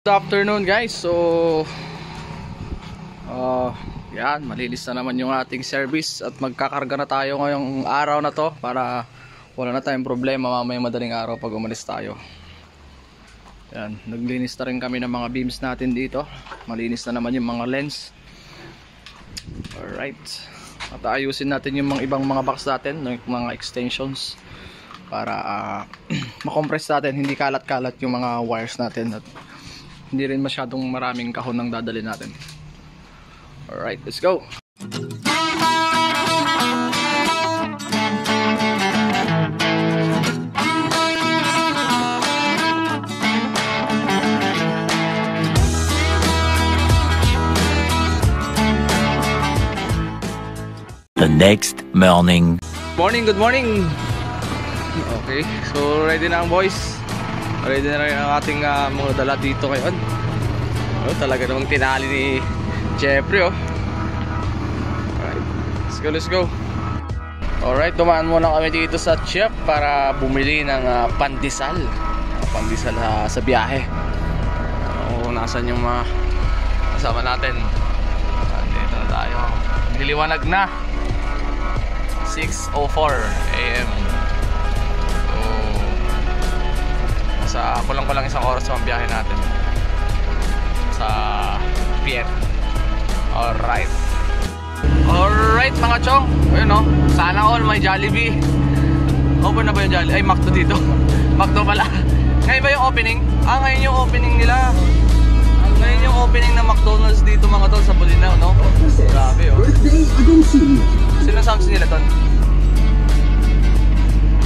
Good afternoon guys. So yan, malinis na naman yung ating service at magkakarga na tayo ngayong araw na to para wala na tayong problema mamayang madaling araw pag umalis tayo. Yan, naglinis na rin kami ng mga beams natin dito. Malinis na naman yung mga lens. Alright, at ayusin natin yung mga ibang mga box natin, yung mga extensions para makompress natin, hindi kalat-kalat yung mga wires natin at hindi rin masyadong maraming kahon ng dadali natin. Alright, let's go! The next morning. Good morning! Okay, so ready na ang boys. Ready na rin ang ating mga dala dito ngayon. Talaga namang tinali ni Jeffrey Alright, let's go. Alright, dumaan muna kami dito sa chef para bumili ng pandesal. Pandesal sa biyahe. Nasaan yung mga kasama natin? Dito na tayo. Niliwanag na 6:04 AM. Sa kulang-kulang isang oras ang biyahe natin sa Pier. Alright mga chong, ayun sana all may Jollibee. Open na ba yung Jollibee? Ay, Macdo dito. Macdo pala. Ngayon ba yung opening? Ngayon yung opening nila. Ngayon yung opening ng McDonald's dito mga tol sa Bolinao, no? Grabe Sino Samson nila ton?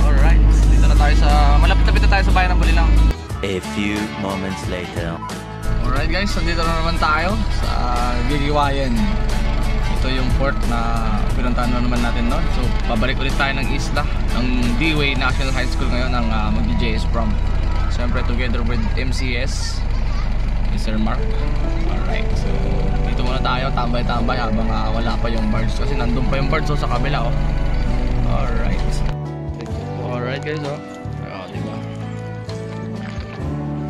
Alright, dito na tayo sa malapit-lapit na tayo sa bayan ng Bolinao. A few moments later. Alright guys, nandito na naman tayo sa Gigiwayan. Ito yung port na pinuntahan na naman natin noon. So pabalik ulit tayo ng isla ng D-Way National High School ngayon ang mag-JS prom. Siyempre together with MCS Mr. Mark. Alright, so dito muna tayo tambay-tambay habang wala pa yung birds. Kasi nandun pa yung birds sa kabila Alright. Alright guys diba?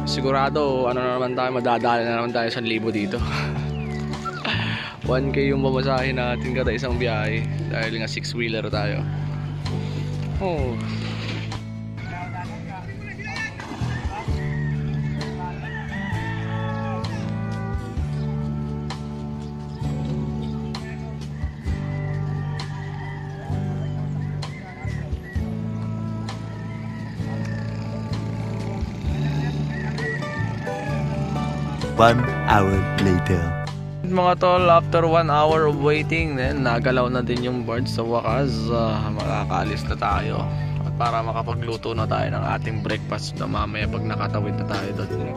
Sigurado na naman tayo, madadali na naman tayo 1,000 dito. 1K yung mamasahin natin kada isang biyahe dahil nga 6-wheeler tayo. One hour later. Mga tol, after 1 hour of waiting, nagalaw na din yung birds sa wakas. Makakaalis na tayo at para makapagluto na tayo ng ating breakfast na mamaya pag nakatawid na tayo doon.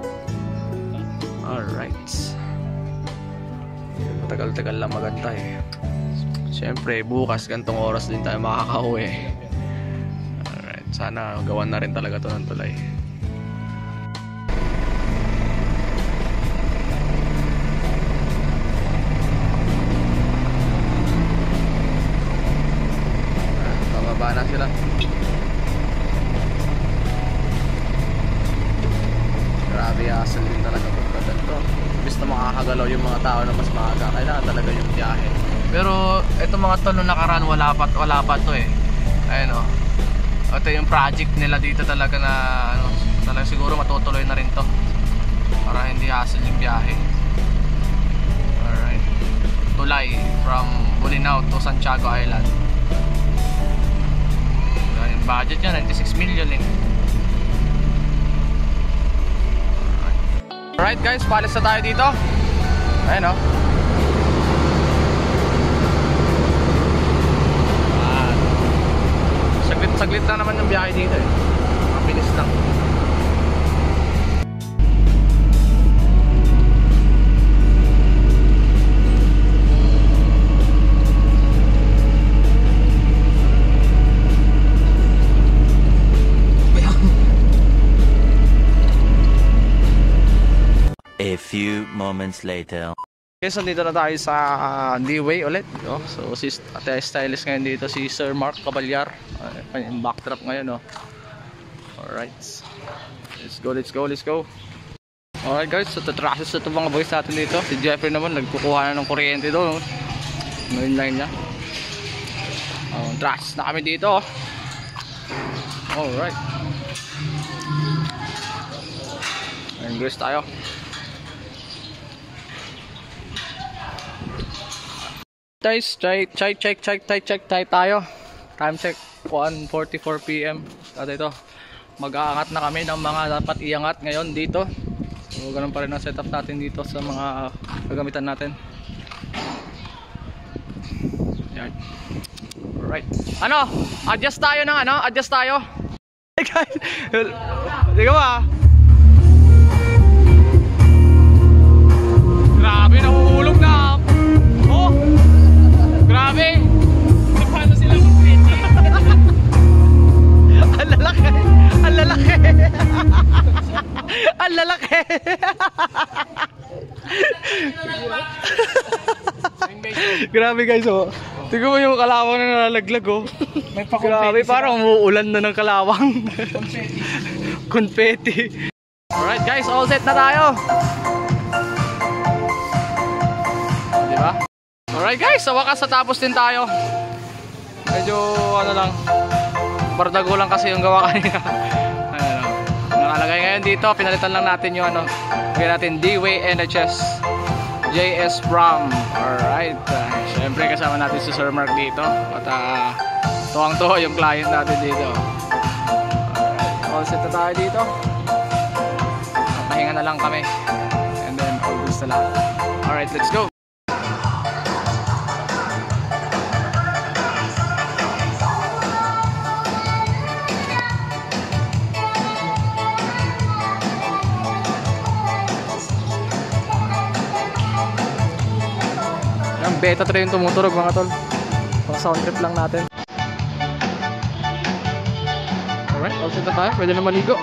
Alright, matagal-tagal lang magantay. Siyempre bukas gantong oras din tayo makakauwi. Alright, sana gawan na rin talaga to ng tulay. Na sila. Grabe asal din talaga pagkagal to. Imbis na makakagalaw yung mga tao na mas maaga, kailangan talaga yung biyahe. Pero ito mga tol nung nakaraan wala pa to Ayun ito yung project nila dito talaga na talaga siguro matutuloy na rin to para hindi hassle yung biyahe. Alright, tulay from Bolinao to Santiago Island. Budget niya 96 million Alright guys, palis na tayo dito. Ayun saglit na naman yung biyahe dito mabilis lang. A few moments later. Okay, so dito na tayo sa D-Way ulit. So si stylist ngayon dito si Sir Mark Caballar. Yung backdrop ngayon Alright, let's go. Alright guys, so tatrasos na ito mga boys natin dito. Si Jeffrey naman nagkukuha na ng kuryente doon. Mainline niya. Trash na kami dito. Alright. English tayo. Guys, check tayo. Time check 1:44 PM. At ito, mag-aangat na kami ng mga dapat iangat ngayon dito. So, ganun pa rin ang setup natin dito sa mga gagamitan natin. Yan. Alright. Ano? Adjust tayo ng ano? Adjust tayo. Hey guys. Hindi ka ba? Grabe, nahuhulog na. Oh. Grabe. Paano sila mag-print? Ang lalaki. Ang lalaki. Ang lalaki. Grabe guys, oh. Tingnan mo yung kalawang na nalalaglag, oh. Grabe, parang umuulan na ng kalawang. Confetti. Alright guys, all set na tayo. Diba? Alright guys, sa wakas natapos din tayo. Medyo ano lang, bardago lang kasi yung gawa kanina. Nakalagay ngayon dito, pinalitan lang natin yung ano, bigyan natin D-Way NHS JS Prom. Alright, syempre kasama natin si Sir Mark dito. At tuwang-tuwa yung client natin dito. Alright, all set na tayo dito. Pahinga na lang kami. And then all goods na lahat. Alright, let's go. Beta 3 yung tumuturog mga tol. Pang sound trip lang natin. Alright, all set na tayo. Pwede na maligo.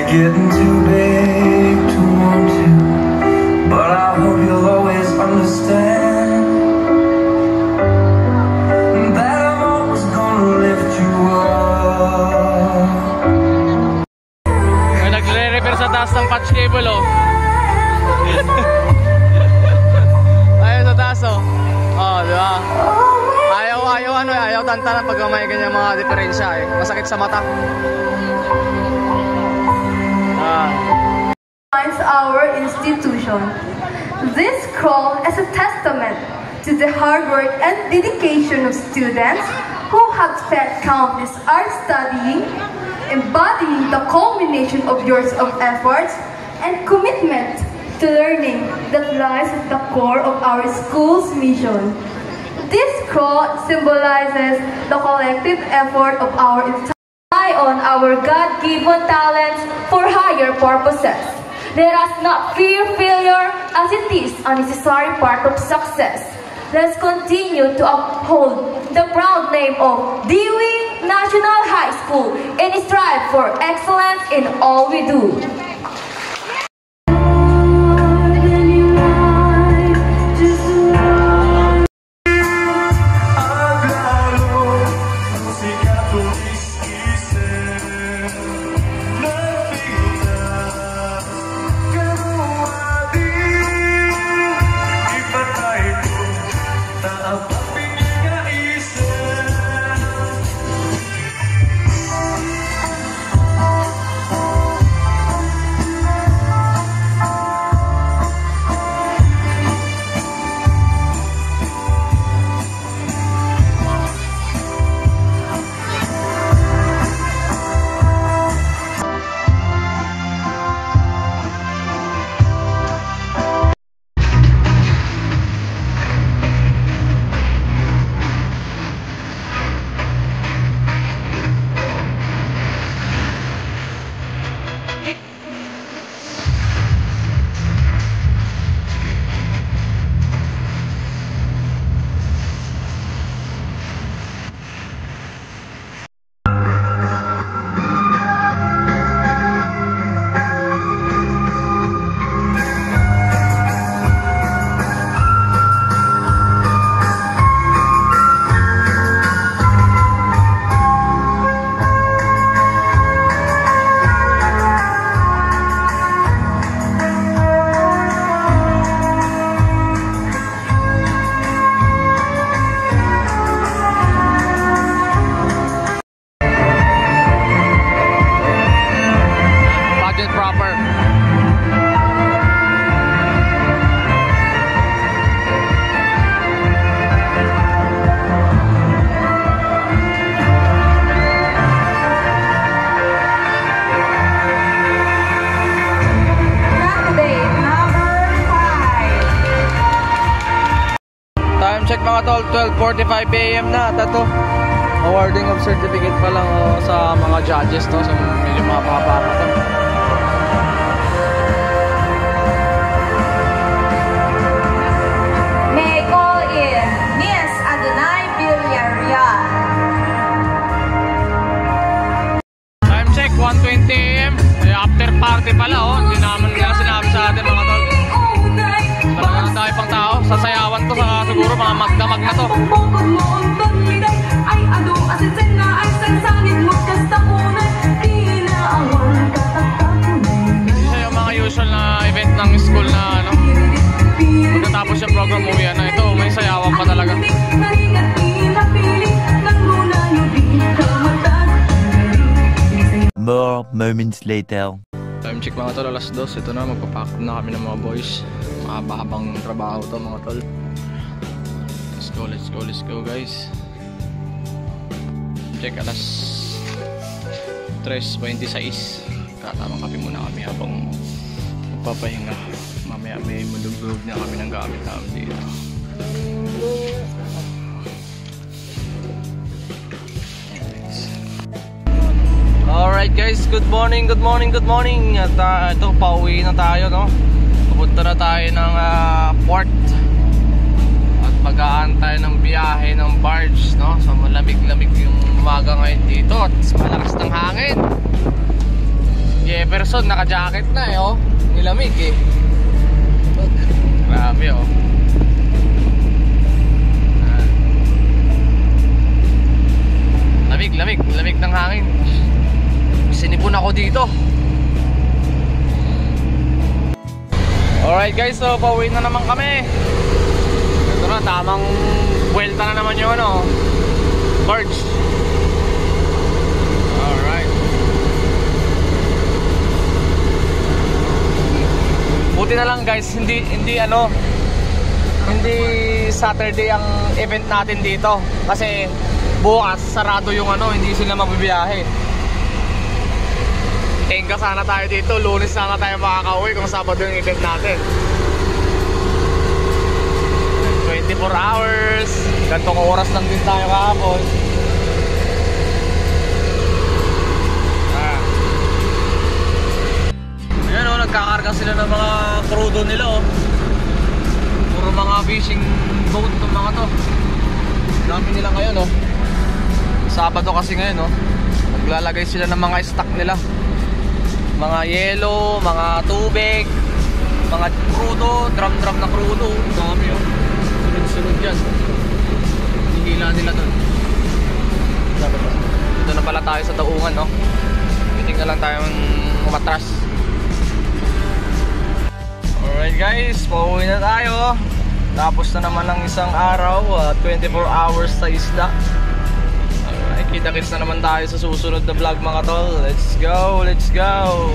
Getting too big to want to, but I hope you'll always understand that I'm always gonna lift you up. May nagre-repair sa taas ng patch cable, oh. Ayun sa taas, oh. Oh, di ba? Ayaw tantanan pag may ganyan mga diferensya, eh. Masakit sa mata. Our institution. This scroll is a testament to the hard work and dedication of students who have spent countless hours studying, embodying the culmination of years of efforts and commitment to learning that lies at the core of our school's mission. This scroll symbolizes the collective effort of our on our God-given talents for higher purposes. Let us not fear failure as it is a necessary part of success. Let's continue to uphold the proud name of Dewey National High School and strive for excellence in all we do. Check mga tol, 12:45 AM na. Tato, awarding of certificate pa lang sa mga judges to. So medyo mapapa pa to. May call in Miss Adonai Villarreal. Time check, 1:20 AM. After party pala hindi naman nila sinabi sa atin mga tol. Talaga na tayo pang tao. Sasayawan to sa siguro mga magdamag na to. Isa yung mga usual na event ng school na ano. Pagkatapos yung program mo yan na ito, may sayawan pa talaga. More moments later. Time check mga tol, alas 2. Ito na, magpapack na kami ng mga boys. Mahaba-habang trabaho to mga tol. Let's go guys. Check alas 3:26. Katamang kape muna kami habang magpapahinga. Mamaya may mulug-lug na kami ng gamit namin dito. Alright guys, good morning. At ito, pauwi na tayo, no? Pupunta na tayo ng port. At mag-aantay ng biyahe ng barge, no? So malamig-lamig yung umaga ngayon dito. At malakas ng hangin. Jefferson, naka-jacket na oh. Nilamig eh. Grabe oh. Lamig ng hangin. Sinipon ako dito. Alright guys, so pauwi na naman kami. Ito na, tamang buwelta na naman yung ano, barge. Alright. Buti na lang guys, hindi Saturday ang event natin dito. Kasi bukas sarado yung ano, hindi sila mabibiyahe. Tenga sana tayo dito, Lunes sana tayo makakauwi kung Sabado yung event natin. 24 hours, gantong oras lang din tayo kahapon. Ayan o, nagkakarga sila ng mga crudo nila, oh. Puro mga fishing boat itong mga to. Dami nila ngayon, oh. Sabado kasi ngayon, oh. Naglalagay sila ng mga stock nila. Mga yelo, mga tubig, mga crudo, drum na crudo. Dami, oh. Sunod-sunod yan. Hihila nila doon. Dito na pala tayo sa Daungan, no? Tingnan lang tayong umatras. Alright guys, pauwi na tayo. Tapos na naman ang isang araw, 24 hours sa isla. Alright, kita-kits na naman tayo sa susunod na vlog mga tol. Let's go, let's go!